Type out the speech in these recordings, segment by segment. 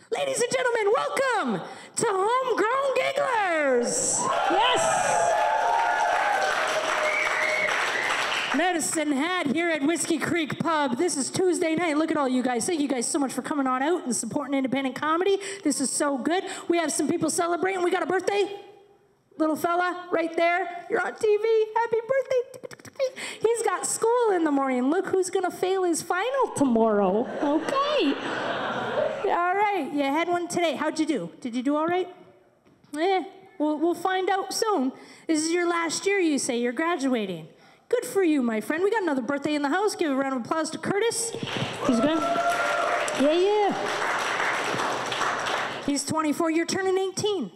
Ladies and gentlemen, welcome to Homegrown Gigglers. Yes. Medicine Hat here at Whiskey Creek Pub. This is Tuesday night. Look at all you guys. Thank you guys so much for coming on out and supporting independent comedy. This is so good. We have some people celebrating. We got a birthday. Little fella right there. You're on TV. Happy birthday. He's got school in the morning. Look who's going to fail his final tomorrow. Okay. All right. You had one today. How'd you do? Did you do all right? We'll find out soon. This is your last year, you say. You're graduating. Good for you, my friend. We got another birthday in the house. Give a round of applause to Curtis. He's good. Yeah. He's 24. You're turning 18.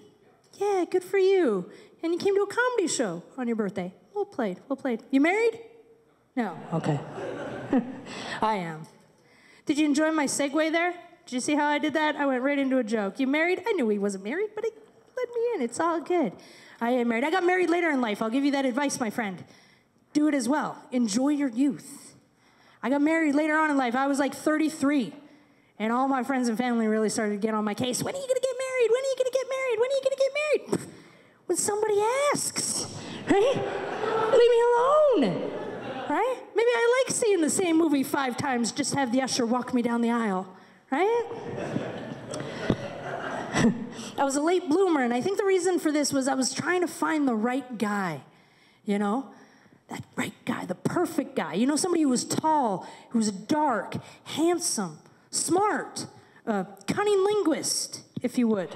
Yeah, good for you. And you came to a comedy show on your birthday. Well played, well played. You married? No. Okay. I am. Did you enjoy my segue there? Did you see how I did that? I went right into a joke. You married? I knew he wasn't married, but he let me in. It's all good. I am married. I got married later in life. I'll give you that advice, my friend. Do it as well. Enjoy your youth. I got married later on in life. I was like 33. And all my friends and family really started to get on my case. When are you going to get married? When are you going to get married? When are you going to get married? When somebody asks, right? Leave me alone, right? Maybe I like seeing the same movie 5 times, just have the usher walk me down the aisle, right? I was a late bloomer, and I think the reason for this was I was trying to find the right guy, you know? That right guy, the perfect guy. You know, somebody who was tall, who was dark, handsome, smart, cunning linguist, if you would.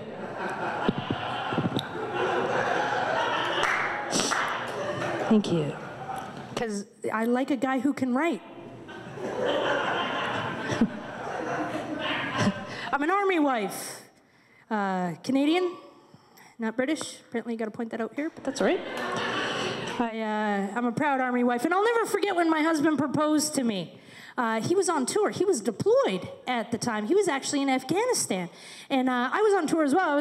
Thank you. Because I like a guy who can write. I'm an army wife. Canadian, not British. Apparently you got to point that out here, but that's all right. I'm a proud army wife, and I'll never forget when my husband proposed to me. He was on tour. He was deployed at the time. He was actually in Afghanistan, and I was on tour as well. I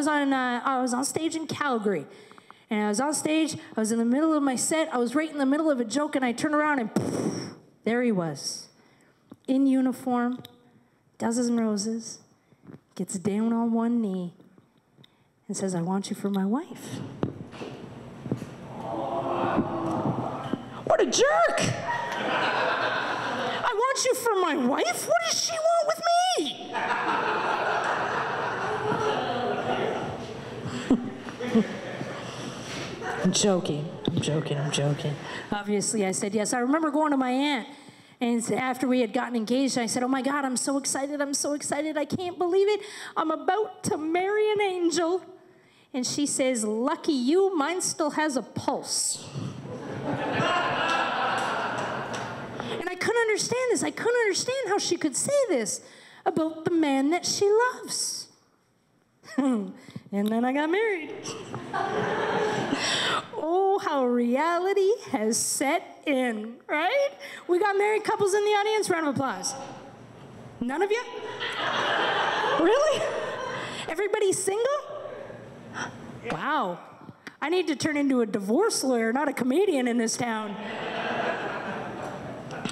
was on stage in Calgary, and I was on stage. I was in the middle of my set. I was right in the middle of a joke, and I turned around, and poof, there he was, in uniform, does some roses, gets down on one knee, and says, "I want you for my wife." What a jerk! I want you for my wife? What does she want with me? I'm joking. Obviously, I said yes. I remember going to my aunt, and after we had gotten engaged, I said, "Oh my God, I'm so excited. I can't believe it. I'm about to marry an angel." And she says, "Lucky you, mine still has a pulse." And I couldn't understand this. I couldn't understand how she could say this about the man that she loves. And then I got married. Oh, how reality has set in, right? We got married couples in the audience. Round of applause. None of you? Really? Everybody's single? Wow. I need to turn into a divorce lawyer, not a comedian in this town.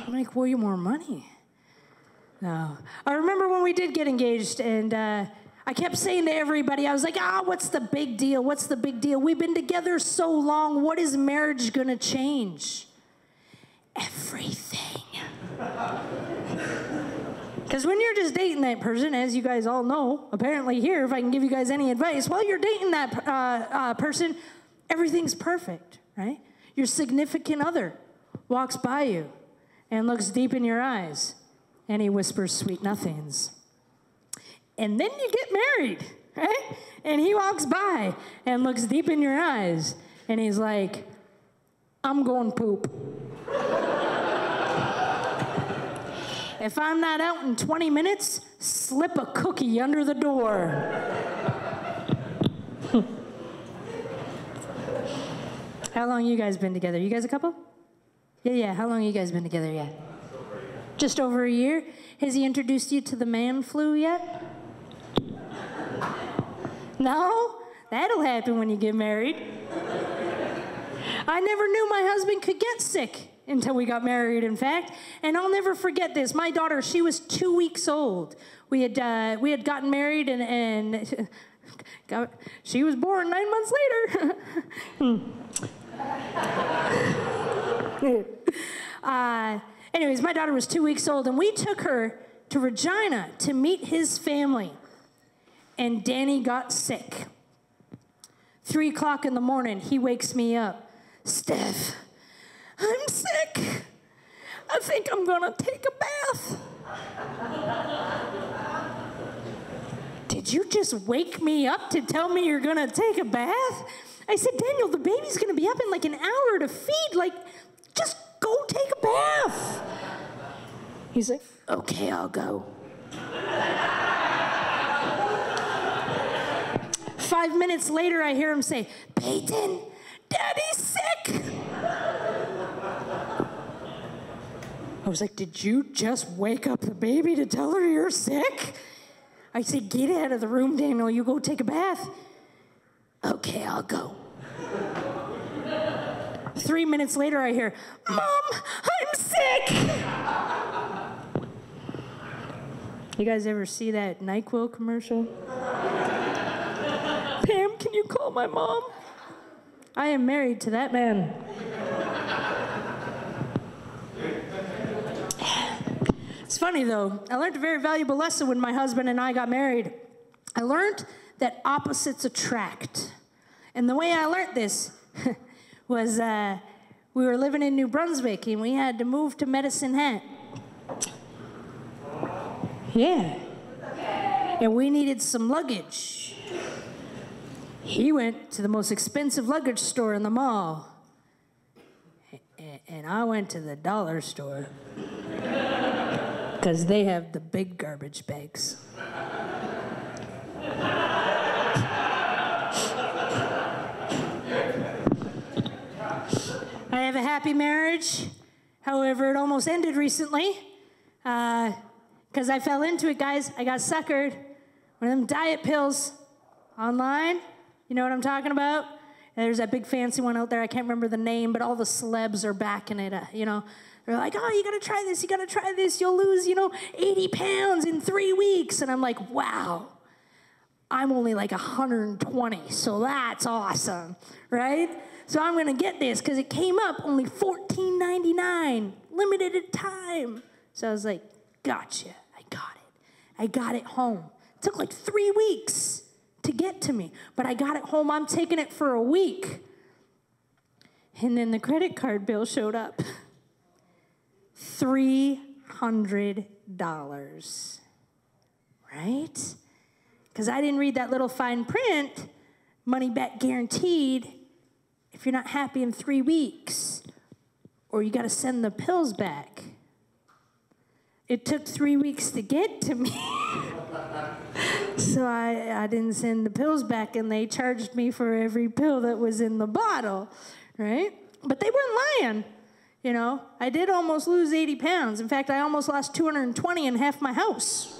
Make way more money. No. I remember when we did get engaged, and I kept saying to everybody, I was like, what's the big deal? What's the big deal? We've been together so long. What is marriage going to change? Everything. Because when you're just dating that person, as you guys all know, apparently here, if I can give you guys any advice, while you're dating that person, everything's perfect, right? Your significant other walks by you and looks deep in your eyes, and he whispers sweet nothings. And then you get married, right? And he walks by and looks deep in your eyes, and he's like, "I'm going poop. If I'm not out in 20 minutes, slip a cookie under the door." How long you guys been together? You guys a couple? Yeah. How long you guys been together yet? Just over a year? Has he introduced you to the man flu yet? No? That'll happen when you get married. I never knew my husband could get sick until we got married, in fact. And I'll never forget this. My daughter, she was 2 weeks old. We had gotten married, and she was born 9 months later. Anyways, my daughter was 2 weeks old, and we took her to Regina to meet his family. And Danny got sick. 3 o'clock in the morning, he wakes me up. Steph, I'm sick. I think I'm gonna take a bath. Did you just wake me up to tell me you're gonna take a bath? I said, Daniel, the baby's gonna be up in like an hour to feed. Like, just go take a bath. He's like, okay, I'll go. 5 minutes later, I hear him say, Peyton, Daddy's sick. I was like, did you just wake up the baby to tell her you're sick? I said, get out of the room, Daniel. You go take a bath. Okay, I'll go. 3 minutes later, I hear, Mom, I'm sick. You guys ever see that NyQuil commercial? Pam, can you call my mom? I am married to that man. It's funny, though. I learned a very valuable lesson when my husband and I got married. I learned that opposites attract. And the way I learned this was we were living in New Brunswick, and we had to move to Medicine Hat. Yeah. And we needed some luggage. He went to the most expensive luggage store in the mall. And I went to the dollar store. Because they have the big garbage bags. I have a happy marriage. However, it almost ended recently. Because I fell into it, guys. I got suckered. One of them diet pills online. You know what I'm talking about? And there's that big fancy one out there. I can't remember the name, but all the celebs are backing it, you know. They're like, oh, you got to try this. You got to try this. You'll lose, 80 pounds in 3 weeks. And I'm like, wow. I'm only like 120, so that's awesome, right? So I'm going to get this because it came up only $14.99, limited at time. So I was like, gotcha. I got it. I got it home. It took like 3 weeks to get to me, but I got it home. I'm taking it for a week. And then the credit card bill showed up. $300, right? Because I didn't read that little fine print, money back guaranteed, if you're not happy in 3 weeks, or you got to send the pills back. It took 3 weeks to get to me. So I didn't send the pills back, and they charged me for every pill that was in the bottle, right? But they weren't lying. I did almost lose 80 pounds. In fact, I almost lost 220 in half my house.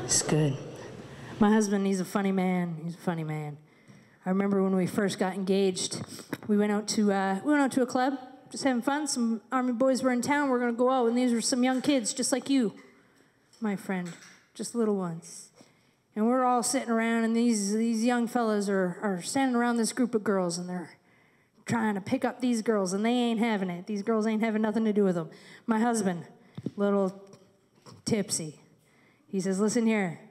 It's good. My husband, he's a funny man. He's a funny man. I remember when we first got engaged, we went out to a club, just having fun. Some Army boys were in town. We're going to go out, and these were some young kids, just like you, my friend, just little ones. And we're all sitting around, and these young fellas are standing around this group of girls, and they're trying to pick up these girls, and they ain't having it. These girls ain't having nothing to do with them. My husband, little tipsy, he says, listen here,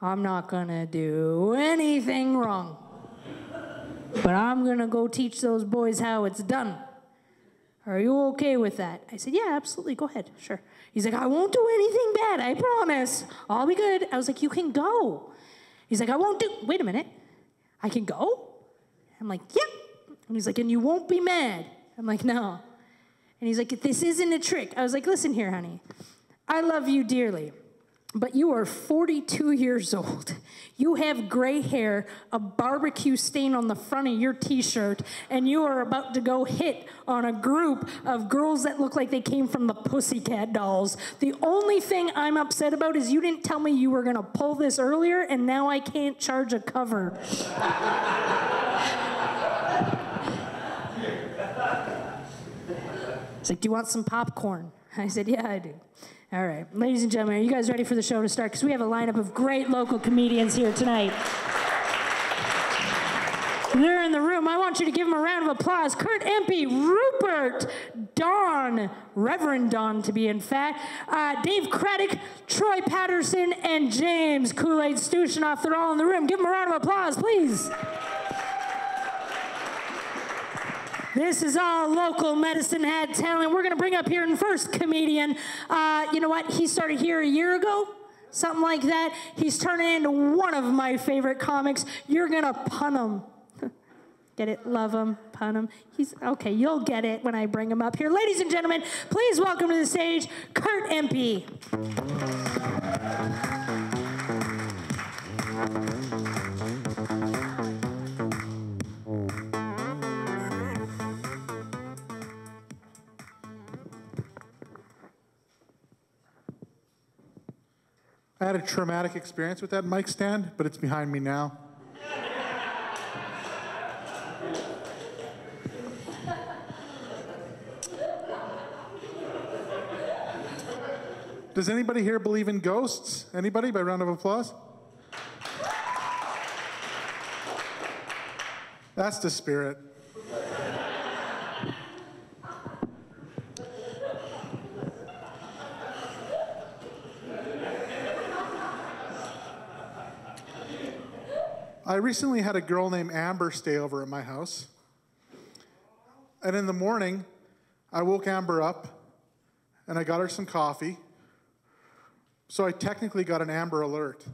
I'm not going to do anything wrong, but I'm going to go teach those boys how it's done. Are you okay with that? I said, yeah, absolutely. Go ahead. Sure. He's like, I won't do anything bad. I promise. I'll be good. I was like, you can go. He's like, wait a minute. I can go? I'm like, yep. And he's like, and you won't be mad. I'm like, no. And he's like, this isn't a trick. I was like, listen here, honey. I love you dearly, but you are 42 years old. You have gray hair, a barbecue stain on the front of your t-shirt, and you are about to go hit on a group of girls that look like they came from the Pussycat Dolls. The only thing I'm upset about is you didn't tell me you were going to pull this earlier, and now I can't charge a cover. He's like, do you want some popcorn? I said, yeah, I do. All right, ladies and gentlemen, are you guys ready for the show to start? Because we have a lineup of great local comedians here tonight. They're in the room. I want you to give them a round of applause. Kurt Empy, Rupert, Don, Reverend Don to be in fact, Dave Craddock, Troy Patterson, and James Kool-Aid Stushonoff. They're all in the room. Give them a round of applause, please. This is all local Medicine Hat talent. We're going to bring up here in first comedian. You know what? He started here a year ago, something like that. He's turning into one of my favorite comics. You're going to pun him. Get it? Love him, pun him. He's okay. You'll get it when I bring him up here. Ladies and gentlemen, please welcome to the stage, Kurt Empy. I had a traumatic experience with that mic stand, but it's behind me now. Does anybody here believe in ghosts? Anybody? By round of applause. That's the spirit. I recently had a girl named Amber stay over at my house. And in the morning, I woke Amber up and I got her some coffee. So I technically got an Amber Alert.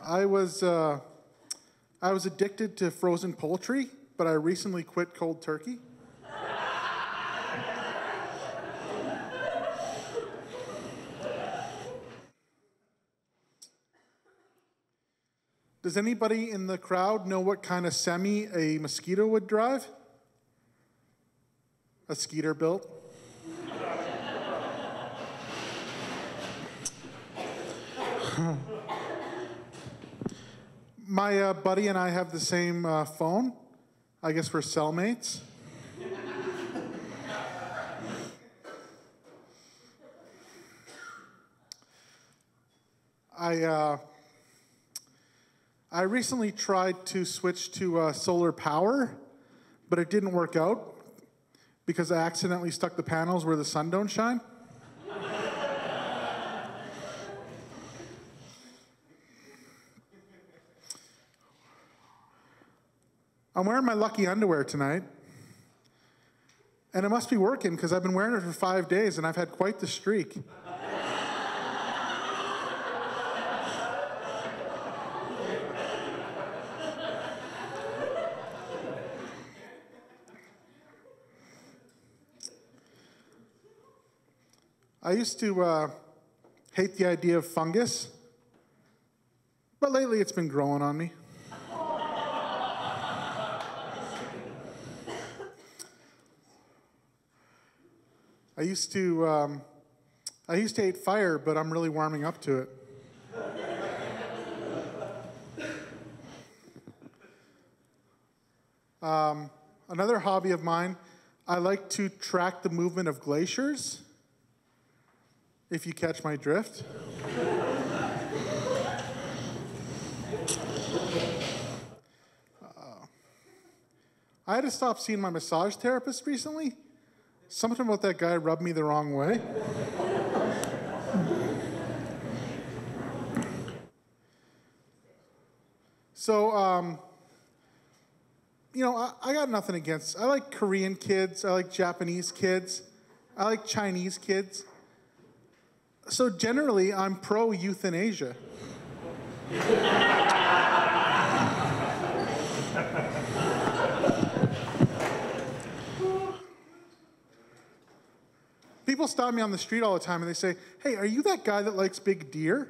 I was addicted to frozen poultry, but I recently quit cold turkey. Does anybody in the crowd know what kind of semi a mosquito would drive? A skeeter built. My buddy and I have the same phone. I guess we're cellmates. I recently tried to switch to solar power, but it didn't work out because I accidentally stuck the panels where the sun don't shine. I'm wearing my lucky underwear tonight, and it must be working because I've been wearing it for 5 days and I've had quite the streak. I used to hate the idea of fungus, but lately it's been growing on me. I used to hate fire, but I'm really warming up to it. Another hobby of mine, I like to track the movement of glaciers, if you catch my drift. I had to stop seeing my massage therapist recently. Something about that guy rubbed me the wrong way. So, you know, I got nothing against. I like Korean kids. I like Japanese kids. I like Chinese kids. So generally, I'm pro-euthanasia. People stop me on the street all the time and they say, "Hey, are you that guy that likes big deer?"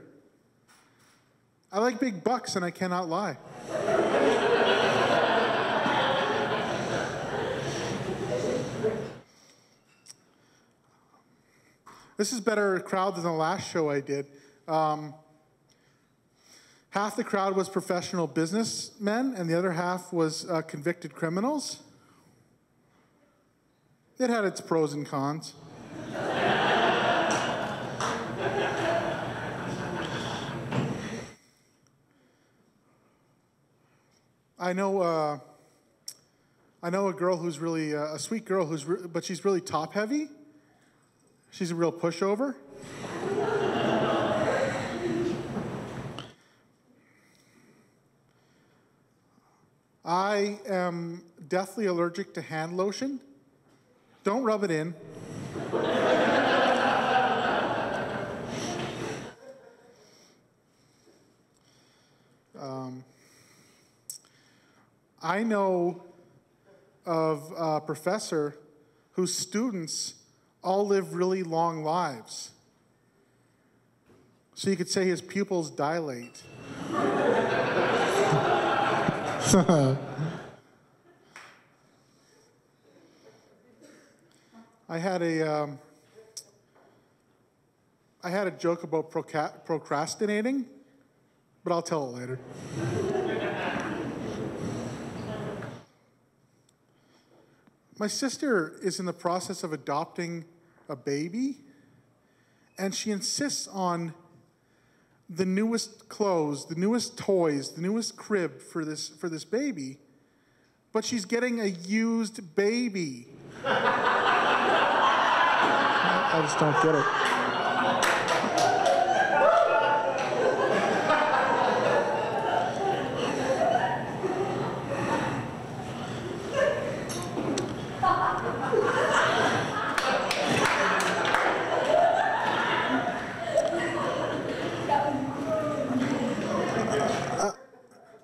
I like big bucks and I cannot lie. This is better crowd than the last show I did. Half the crowd was professional businessmen, and the other half was convicted criminals. It had its pros and cons. I know a girl who's really a sweet girl but she's really top heavy. She's a real pushover. I am deathly allergic to hand lotion. Don't rub it in. I know of a professor whose students all live really long lives. So you could say his pupils dilate. I had a joke about procrastinating, but I'll tell it later. My sister is in the process of adopting a baby, and she insists on the newest clothes, the newest toys, the newest crib for this baby, but she's getting a used baby. I just don't get it.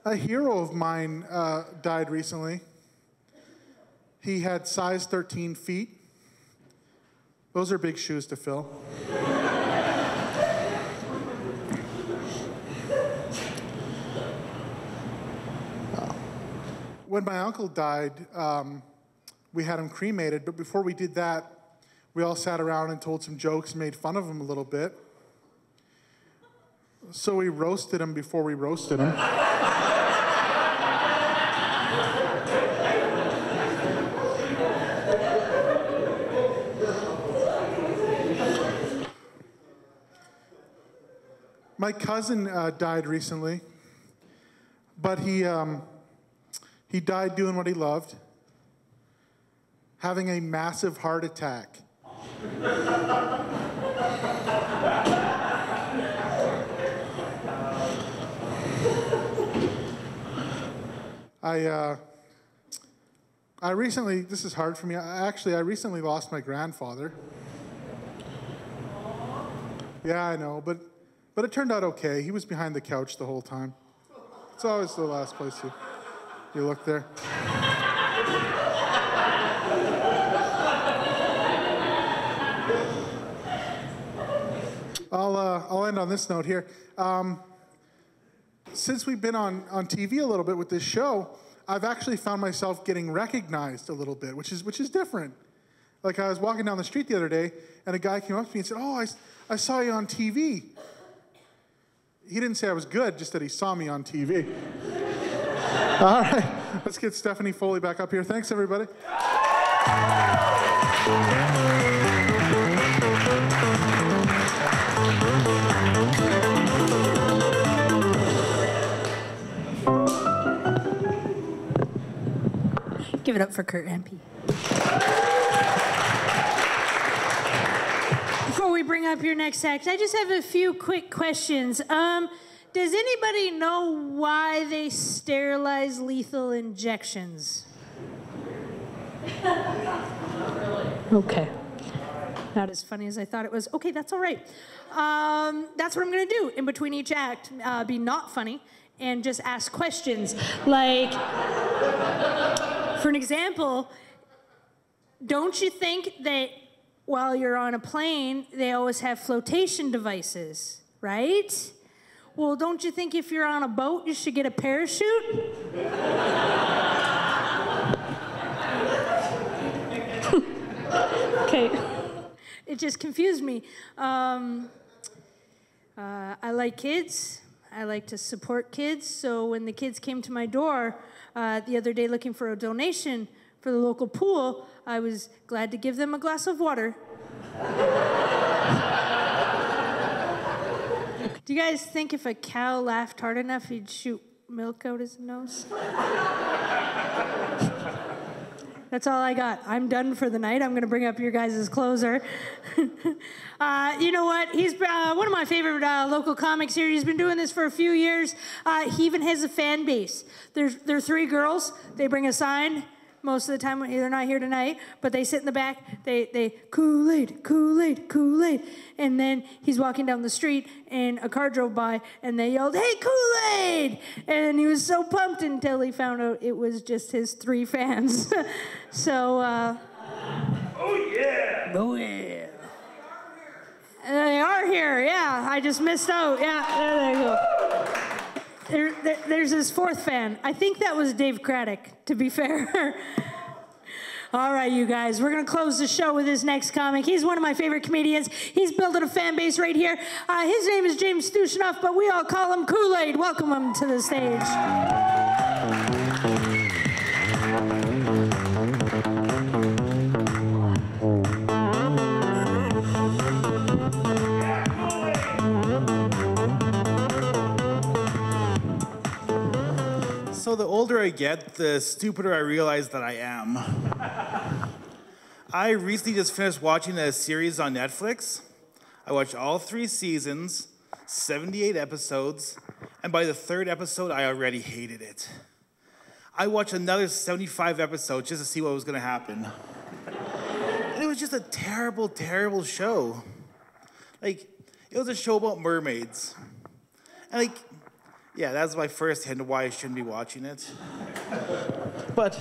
A hero of mine died recently. He had size 13 feet. Those are big shoes to fill. When my uncle died, we had him cremated, but before we did that, we all sat around and told some jokes and made fun of him a little bit. So we roasted him before we roasted him. My cousin died recently, but he died doing what he loved, having a massive heart attack. I recently, this is hard for me, I recently lost my grandfather. Yeah, I know, but it turned out okay. He was behind the couch the whole time. It's always the last place you look there. I'll end on this note here. Since we've been on TV a little bit with this show, I've actually found myself getting recognized a little bit, which is different. Like I was walking down the street the other day, and a guy came up to me and said, "Oh, I saw you on TV." He didn't say I was good, just that he saw me on TV. All right, let's get Stephanie Foley back up here. Thanks, everybody. Give it up for Kurt Empy. Before we bring up your next act, I just have a few quick questions. Does anybody know why they sterilize lethal injections? Okay. Not as funny as I thought it was. Okay, that's all right. That's what I'm going to do in between each act. Be not funny and just ask questions. Like, for an example, don't you think that while you're on a plane, they always have flotation devices, right? Well, don't you think if you're on a boat, you should get a parachute? Okay. It just confused me. I like kids. I like to support kids. So when the kids came to my door the other day looking for a donation for the local pool, I was glad to give them a glass of water. Do you guys think if a cow laughed hard enough, he'd shoot milk out his nose? That's all I got. I'm done for the night. I'm going to bring up your guys' closer. You know what? He's one of my favorite local comics here. He's been doing this for a few years. He even has a fan base. They're 3 girls. They bring a sign. Most of the time, they're not here tonight, but they sit in the back. They Kool-Aid, Kool-Aid, Kool-Aid. And then he's walking down the street, and a car drove by, and they yelled, "Hey, Kool-Aid!" And he was so pumped until he found out it was just his 3 fans. So, oh, yeah! Oh, yeah. They are here, yeah. I just missed out. Yeah, there they go. There's his 4th fan. I think that was Dave Craddock, to be fair. All right, you guys, we're going to close the show with this next comic. He's one of my favorite comedians. He's building a fan base right here. His name is James Stushinoff, but we all call him Kool-Aid. Welcome him to the stage. So the older I get, the stupider I realize that I am. I recently just finished watching a series on Netflix. I watched all 3 seasons, 78 episodes, and by the 3rd episode, I already hated it. I watched another 75 episodes just to see what was going to happen. And it was just a terrible, terrible show. Like, it was a show about mermaids. And like, yeah, that's my first hint of why I shouldn't be watching it. But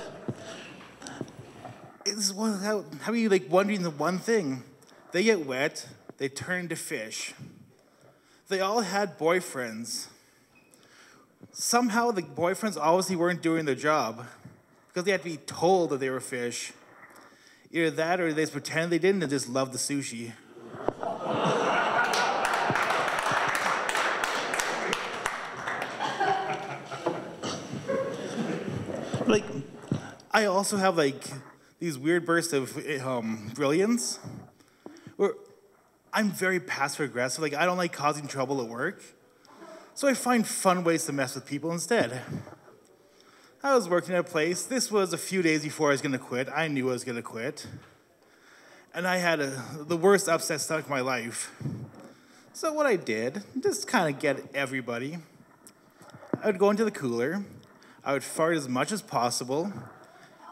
it's how are you like wondering the one thing? They get wet, they turn into fish. They all had boyfriends. Somehow the boyfriends obviously weren't doing their job because they had to be told that they were fish. Either that or they just pretended they didn't and just loved the sushi. Like, I also have like these weird bursts of brilliance where I'm very passive aggressive. Like, I don't like causing trouble at work, so I find fun ways to mess with people instead. I was working at a place. This was a few days before I was going to quit. I knew I was going to quit, and I had the worst upset stomach of my life. So what I did, just kind of get everybody, I would go into the cooler. I would fart as much as possible,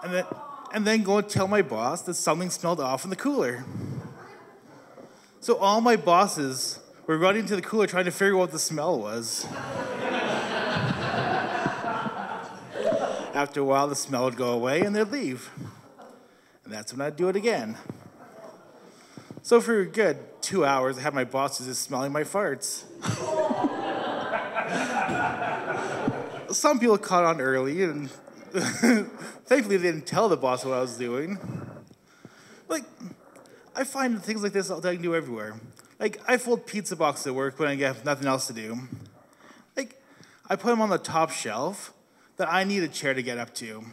and then go and tell my boss that something smelled off in the cooler. So all my bosses were running to the cooler trying to figure out what the smell was. After a while, the smell would go away, and they'd leave. And that's when I'd do it again. So for a good 2 hours, I had my bosses just smelling my farts. Some people caught on early, and thankfully they didn't tell the boss what I was doing. Like, I find things like this I can do everywhere. Like, I fold pizza boxes at work when I have nothing else to do. Like, I put them on the top shelf that I need a chair to get up to.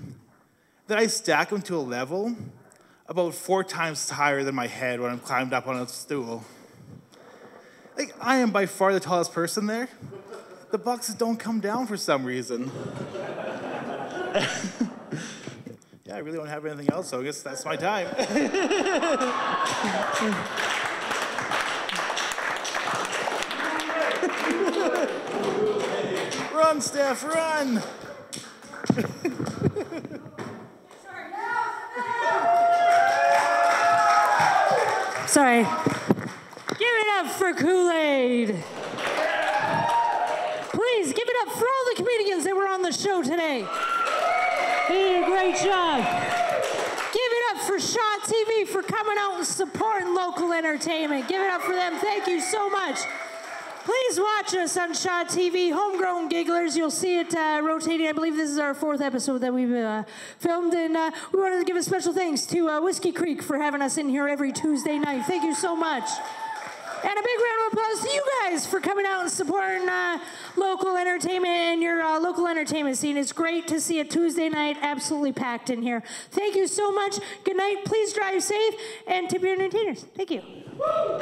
Then I stack them to a level about 4 times higher than my head when I'm climbed up on a stool. Like, I am by far the tallest person there. The boxes don't come down for some reason. Yeah, I really don't have anything else, so I guess that's my time. Run, Steph, run! Sorry. Give it up for Kool-Aid. Please give it up for all the comedians that were on the show today. They did a great job. Give it up for Shaw TV for coming out and supporting local entertainment. Give it up for them. Thank you so much. Please watch us on Shaw TV, Homegrown Gigglers. You'll see it rotating. I believe this is our 4th episode that we've filmed. And we wanted to give a special thanks to Whiskey Creek for having us in here every Tuesday night. Thank you so much. And a big round of applause to you guys for coming out and supporting local entertainment and your local entertainment scene. It's great to see a Tuesday night absolutely packed in here. Thank you so much. Good night. Please drive safe and tip your entertainers. Thank you. Woo!